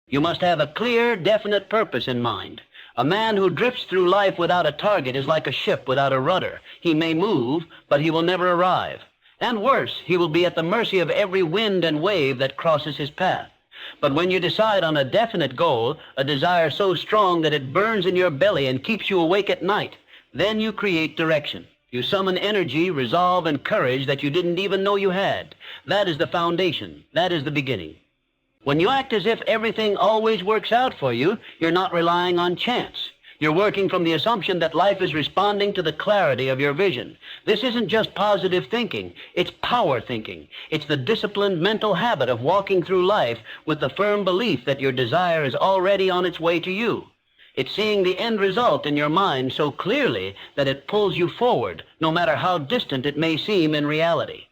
You must have a clear, definite purpose in mind. A man who drifts through life without a target is like a ship without a rudder. He may move, but he will never arrive. And worse, he will be at the mercy of every wind and wave that crosses his path. But when you decide on a definite goal, a desire so strong that it burns in your belly and keeps you awake at night, then you create direction. You summon energy, resolve, and courage that you didn't even know you had. That is the foundation. That is the beginning. When you act as if everything always works out for you, you're not relying on chance. You're working from the assumption that life is responding to the clarity of your vision. This isn't just positive thinking. It's power thinking. It's the disciplined mental habit of walking through life with the firm belief that your desire is already on its way to you. It's seeing the end result in your mind so clearly that it pulls you forward, no matter how distant it may seem in reality.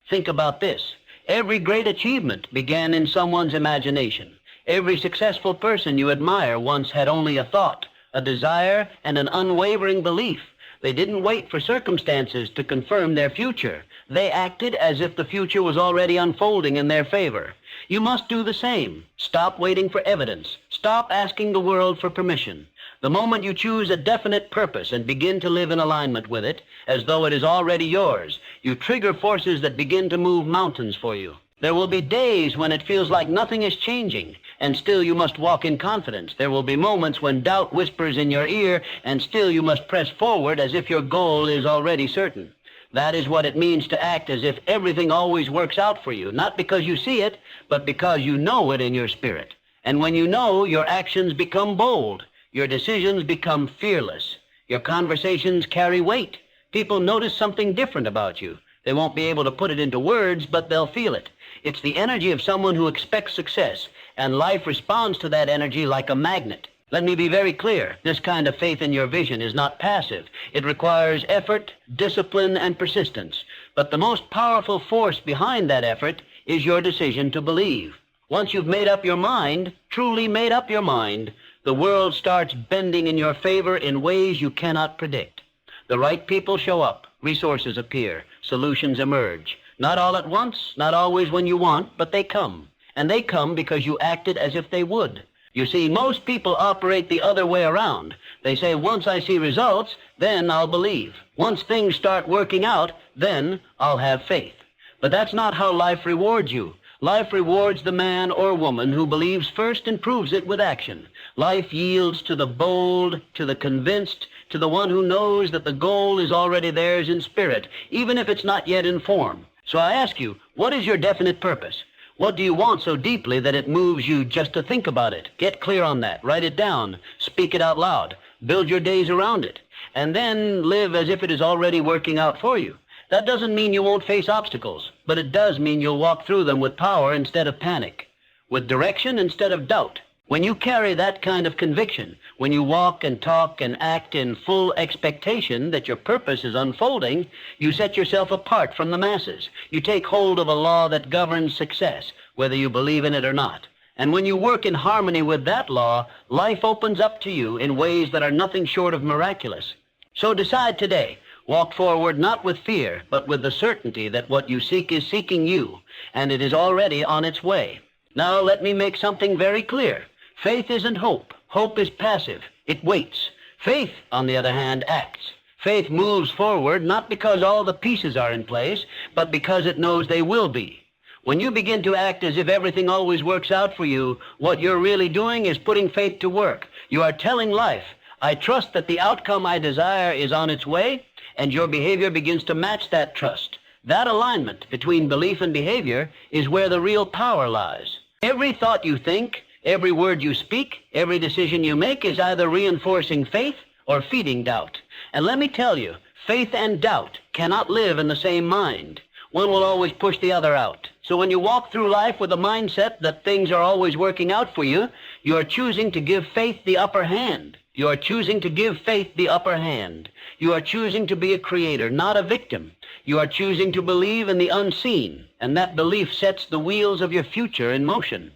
Think about this. Every great achievement began in someone's imagination. Every successful person you admire once had only a thought, a desire, and an unwavering belief. They didn't wait for circumstances to confirm their future. They acted as if the future was already unfolding in their favor. You must do the same. Stop waiting for evidence. Stop asking the world for permission. The moment you choose a definite purpose and begin to live in alignment with it, as though it is already yours, you trigger forces that begin to move mountains for you. There will be days when it feels like nothing is changing, and still you must walk in confidence. There will be moments when doubt whispers in your ear, and still you must press forward as if your goal is already certain. That is what it means to act as if everything always works out for you, not because you see it, but because you know it in your spirit. And when you know, your actions become bold. Your decisions become fearless. Your conversations carry weight. People notice something different about you. They won't be able to put it into words, but they'll feel it. It's the energy of someone who expects success, and life responds to that energy like a magnet. Let me be very clear. This kind of faith in your vision is not passive. It requires effort, discipline, and persistence. But the most powerful force behind that effort is your decision to believe. Once you've made up your mind, truly made up your mind, the world starts bending in your favor in ways you cannot predict. The right people show up, resources appear, solutions emerge. Not all at once, not always when you want, but they come. And they come because you acted as if they would. You see, most people operate the other way around. They say, once I see results, then I'll believe. Once things start working out, then I'll have faith. But that's not how life rewards you. Life rewards the man or woman who believes first and proves it with action. Life yields to the bold, to the convinced, to the one who knows that the goal is already theirs in spirit, even if it's not yet in form. So I ask you, what is your definite purpose? What do you want so deeply that it moves you just to think about it? Get clear on that. Write it down. Speak it out loud. Build your days around it. And then live as if it is already working out for you. That doesn't mean you won't face obstacles, but it does mean you'll walk through them with power instead of panic, with direction instead of doubt. When you carry that kind of conviction, when you walk and talk and act in full expectation that your purpose is unfolding, you set yourself apart from the masses. You take hold of a law that governs success, whether you believe in it or not. And when you work in harmony with that law, life opens up to you in ways that are nothing short of miraculous. So decide today. Walk forward not with fear, but with the certainty that what you seek is seeking you, and it is already on its way. Now let me make something very clear. Faith isn't hope. Hope is passive. It waits. Faith, on the other hand, acts. Faith moves forward not because all the pieces are in place, but because it knows they will be. When you begin to act as if everything always works out for you, what you're really doing is putting faith to work. You are telling life, I trust that the outcome I desire is on its way, and your behavior begins to match that trust. That alignment between belief and behavior is where the real power lies. Every thought you think, every word you speak, every decision you make is either reinforcing faith or feeding doubt. And let me tell you, faith and doubt cannot live in the same mind. One will always push the other out. So when you walk through life with a mindset that things are always working out for you, you are choosing to give faith the upper hand. You are choosing to give faith the upper hand. You are choosing to be a creator, not a victim. You are choosing to believe in the unseen, and that belief sets the wheels of your future in motion.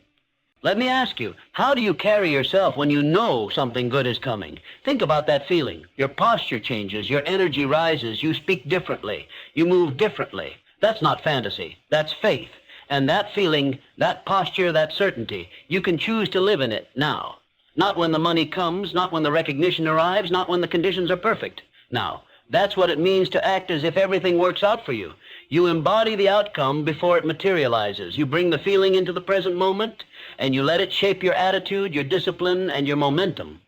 Let me ask you, how do you carry yourself when you know something good is coming? Think about that feeling. Your posture changes, your energy rises, you speak differently, you move differently. That's not fantasy, that's faith. And that feeling, that posture, that certainty, you can choose to live in it now. Not when the money comes, not when the recognition arrives, not when the conditions are perfect. Now, that's what it means to act as if everything works out for you. You embody the outcome before it materializes. You bring the feeling into the present moment, and you let it shape your attitude, your discipline, and your momentum.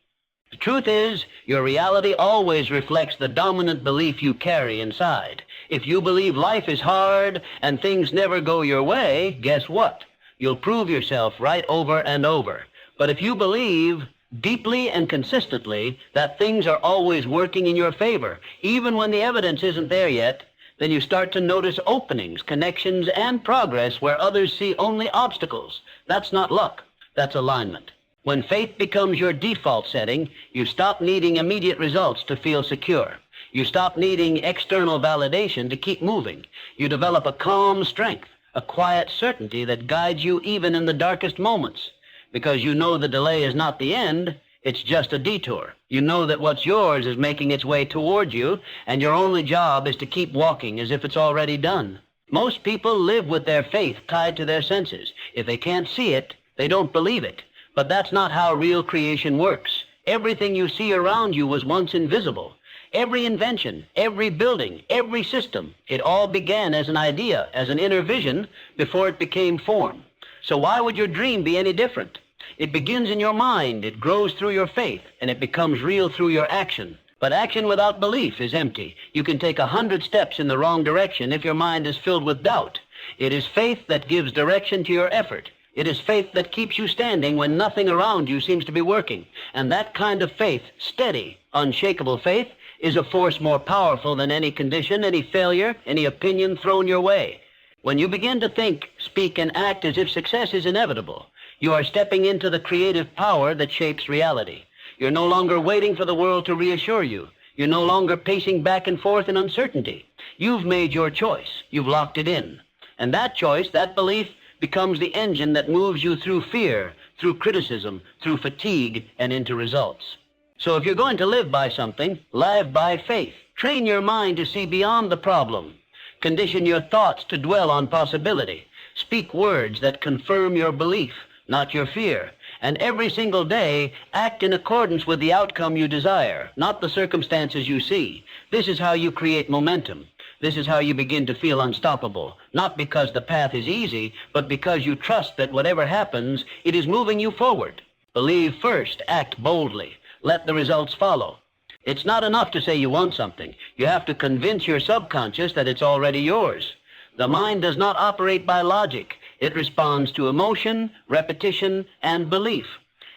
The truth is, your reality always reflects the dominant belief you carry inside. If you believe life is hard and things never go your way, guess what? You'll prove yourself right over and over. But if you believe deeply and consistently that things are always working in your favor, even when the evidence isn't there yet, then you start to notice openings, connections, and progress where others see only obstacles. That's not luck. That's alignment. When faith becomes your default setting, you stop needing immediate results to feel secure. You stop needing external validation to keep moving. You develop a calm strength, a quiet certainty that guides you even in the darkest moments. Because you know the delay is not the end, it's just a detour. You know that what's yours is making its way toward you, and your only job is to keep walking as if it's already done. Most people live with their faith tied to their senses. If they can't see it, they don't believe it. But that's not how real creation works. Everything you see around you was once invisible. Every invention, every building, every system, it all began as an idea, as an inner vision, before it became form. So why would your dream be any different? It begins in your mind, it grows through your faith, and it becomes real through your action. But action without belief is empty. You can take 100 steps in the wrong direction if your mind is filled with doubt. It is faith that gives direction to your effort. It is faith that keeps you standing when nothing around you seems to be working. And that kind of faith, steady, unshakable faith, is a force more powerful than any condition, any failure, any opinion thrown your way. When you begin to think, speak, and act as if success is inevitable, you are stepping into the creative power that shapes reality. You're no longer waiting for the world to reassure you. You're no longer pacing back and forth in uncertainty. You've made your choice. You've locked it in. And that choice, that belief, becomes the engine that moves you through fear, through criticism, through fatigue, and into results. So if you're going to live by something, live by faith. Train your mind to see beyond the problem. Condition your thoughts to dwell on possibility. Speak words that confirm your belief, not your fear. And every single day, act in accordance with the outcome you desire, not the circumstances you see. This is how you create momentum. This is how you begin to feel unstoppable, not because the path is easy, but because you trust that whatever happens, it is moving you forward. Believe first, act boldly. Let the results follow. It's not enough to say you want something. You have to convince your subconscious that it's already yours. The mind does not operate by logic. It responds to emotion, repetition, and belief.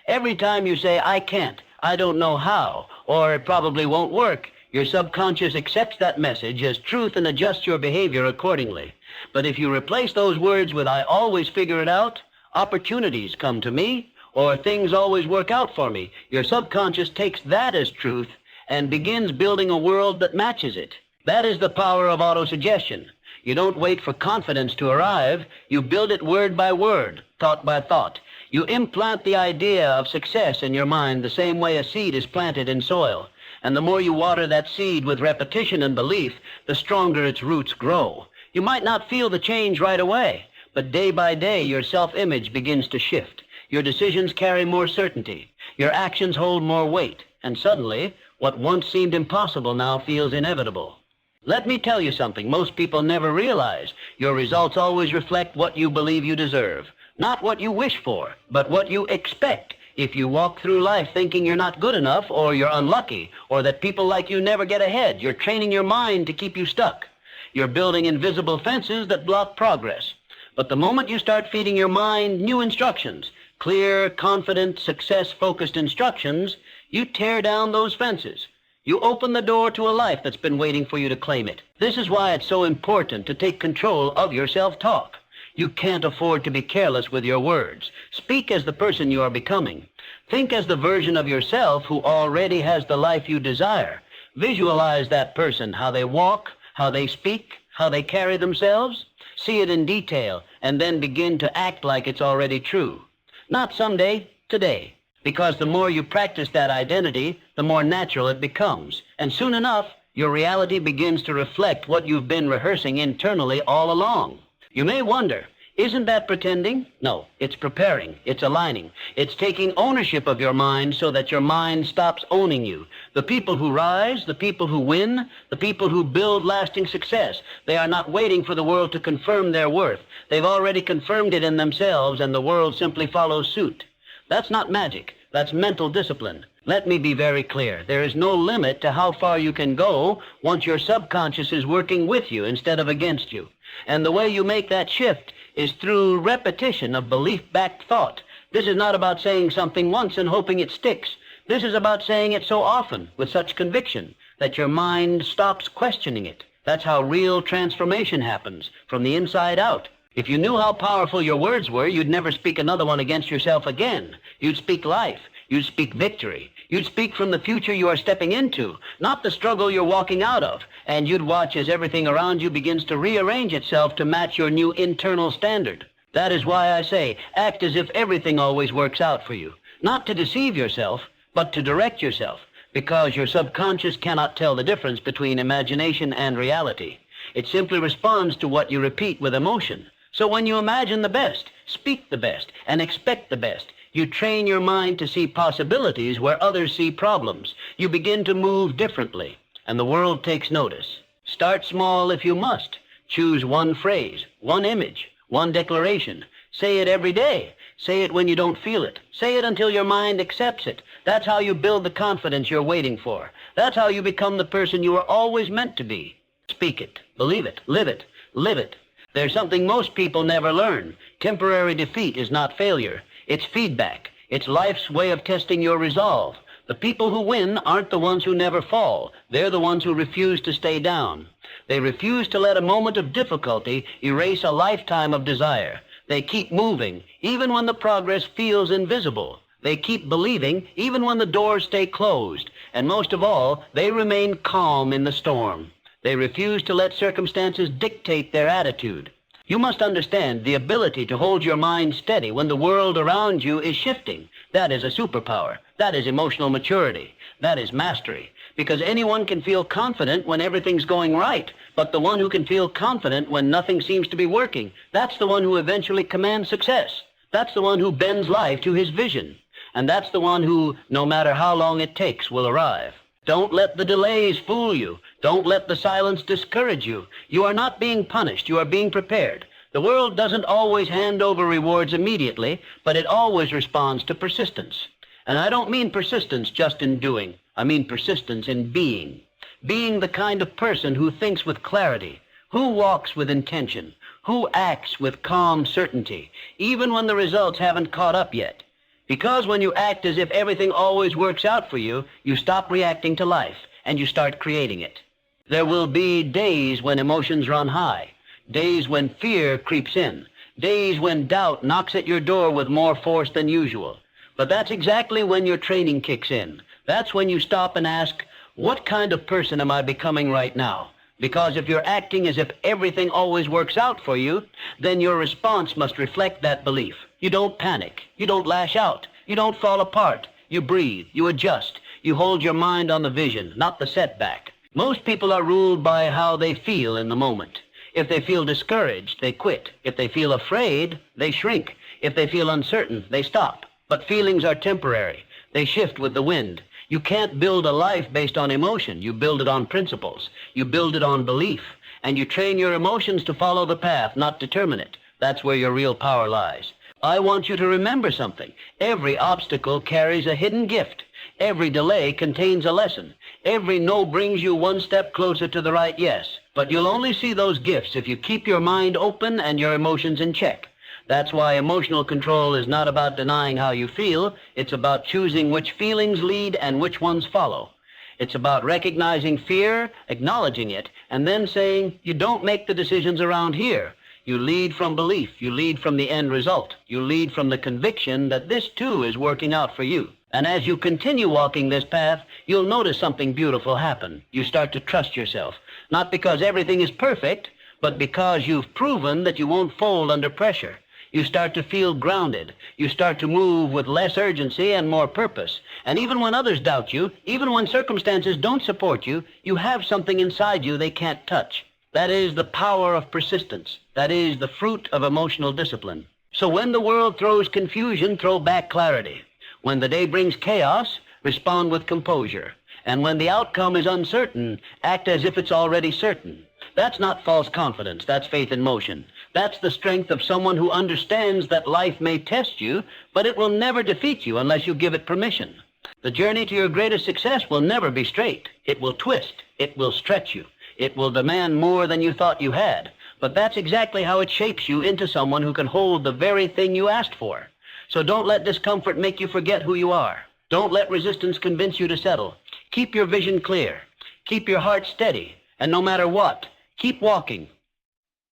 Every time you say, I can't, I don't know how, or it probably won't work, your subconscious accepts that message as truth and adjusts your behavior accordingly. But if you replace those words with I always figure it out, opportunities come to me, or things always work out for me, your subconscious takes that as truth and begins building a world that matches it. That is the power of autosuggestion. You don't wait for confidence to arrive. You build it word by word, thought by thought. You implant the idea of success in your mind the same way a seed is planted in soil. And the more you water that seed with repetition and belief, the stronger its roots grow. You might not feel the change right away, but day by day your self-image begins to shift. Your decisions carry more certainty. Your actions hold more weight. And suddenly, what once seemed impossible now feels inevitable. Let me tell you something most people never realize. Your results always reflect what you believe you deserve. Not what you wish for, but what you expect. If you walk through life thinking you're not good enough, or you're unlucky, or that people like you never get ahead, you're training your mind to keep you stuck. You're building invisible fences that block progress. But the moment you start feeding your mind new instructions, clear, confident, success-focused instructions, you tear down those fences. You open the door to a life that's been waiting for you to claim it. This is why it's so important to take control of your self-talk. You can't afford to be careless with your words. Speak as the person you are becoming. Think as the version of yourself who already has the life you desire. Visualize that person, how they walk, how they speak, how they carry themselves. See it in detail, and then begin to act like it's already true. Not someday, today. Because the more you practice that identity, the more natural it becomes. And soon enough, your reality begins to reflect what you've been rehearsing internally all along. You may wonder, Isn't that pretending? No, it's preparing. It's aligning. It's taking ownership of your mind so that your mind stops owning you. The people who rise, the people who win, the people who build lasting success, they are not waiting for the world to confirm their worth. They've already confirmed it in themselves, and the world simply follows suit. That's not magic. That's mental discipline. Let me be very clear. There is no limit to how far you can go once your subconscious is working with you instead of against you. And the way you make that shift is through repetition of belief-backed thought. This is not about saying something once and hoping it sticks. This is about saying it so often with such conviction that your mind stops questioning it. That's how real transformation happens, from the inside out. If you knew how powerful your words were, you'd never speak another one against yourself again. You'd speak life. You'd speak victory. You'd speak from the future you are stepping into, not the struggle you're walking out of. And you'd watch as everything around you begins to rearrange itself to match your new internal standard. That is why I say, act as if everything always works out for you. Not to deceive yourself, but to direct yourself, because your subconscious cannot tell the difference between imagination and reality. It simply responds to what you repeat with emotion. So when you imagine the best, speak the best, and expect the best, you train your mind to see possibilities where others see problems. You begin to move differently, and the world takes notice. Start small if you must. Choose one phrase, one image, one declaration. Say it every day. Say it when you don't feel it. Say it until your mind accepts it. That's how you build the confidence you're waiting for. That's how you become the person you were always meant to be. Speak it, believe it, live it, live it. There's something most people never learn. Temporary defeat is not failure. It's feedback. It's life's way of testing your resolve. The people who win aren't the ones who never fall. They're the ones who refuse to stay down. They refuse to let a moment of difficulty erase a lifetime of desire. They keep moving, even when the progress feels invisible. They keep believing, even when the doors stay closed. And most of all, they remain calm in the storm. They refuse to let circumstances dictate their attitude. You must understand the ability to hold your mind steady when the world around you is shifting. That is a superpower. That is emotional maturity. That is mastery. Because anyone can feel confident when everything's going right, but the one who can feel confident when nothing seems to be working, that's the one who eventually commands success. That's the one who bends life to his vision. And that's the one who, no matter how long it takes, will arrive. Don't let the delays fool you. Don't let the silence discourage you. You are not being punished. You are being prepared. The world doesn't always hand over rewards immediately, but it always responds to persistence. And I don't mean persistence just in doing. I mean persistence in being. Being the kind of person who thinks with clarity, who walks with intention, who acts with calm certainty, even when the results haven't caught up yet. Because when you act as if everything always works out for you, you stop reacting to life, and you start creating it. There will be days when emotions run high, days when fear creeps in, days when doubt knocks at your door with more force than usual. But that's exactly when your training kicks in. That's when you stop and ask, what kind of person am I becoming right now? Because if you're acting as if everything always works out for you, then your response must reflect that belief. You don't panic. You don't lash out. You don't fall apart. You breathe. You adjust. You hold your mind on the vision, not the setback. Most people are ruled by how they feel in the moment. If they feel discouraged, they quit. If they feel afraid, they shrink. If they feel uncertain, they stop. But feelings are temporary. They shift with the wind. You can't build a life based on emotion. You build it on principles. You build it on belief. And you train your emotions to follow the path, not determine it. That's where your real power lies. I want you to remember something. Every obstacle carries a hidden gift. Every delay contains a lesson. Every no brings you one step closer to the right yes. But you'll only see those gifts if you keep your mind open and your emotions in check. That's why emotional control is not about denying how you feel. It's about choosing which feelings lead and which ones follow. It's about recognizing fear, acknowledging it, and then saying, you don't make the decisions around here. You lead from belief. You lead from the end result. You lead from the conviction that this too is working out for you. And as you continue walking this path, you'll notice something beautiful happen. You start to trust yourself, not because everything is perfect, but because you've proven that you won't fold under pressure. You start to feel grounded. You start to move with less urgency and more purpose. And even when others doubt you, even when circumstances don't support you, you have something inside you they can't touch. That is the power of persistence. That is the fruit of emotional discipline. So when the world throws confusion, throw back clarity. When the day brings chaos, respond with composure. And when the outcome is uncertain, act as if it's already certain. That's not false confidence. That's faith in motion. That's the strength of someone who understands that life may test you, but it will never defeat you unless you give it permission. The journey to your greatest success will never be straight. It will twist. It will stretch you. It will demand more than you thought you had. But that's exactly how it shapes you into someone who can hold the very thing you asked for. So don't let discomfort make you forget who you are. Don't let resistance convince you to settle. Keep your vision clear. Keep your heart steady. And no matter what, keep walking.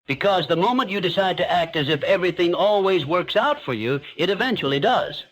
Because the moment you decide to act as if everything always works out for you, it eventually does.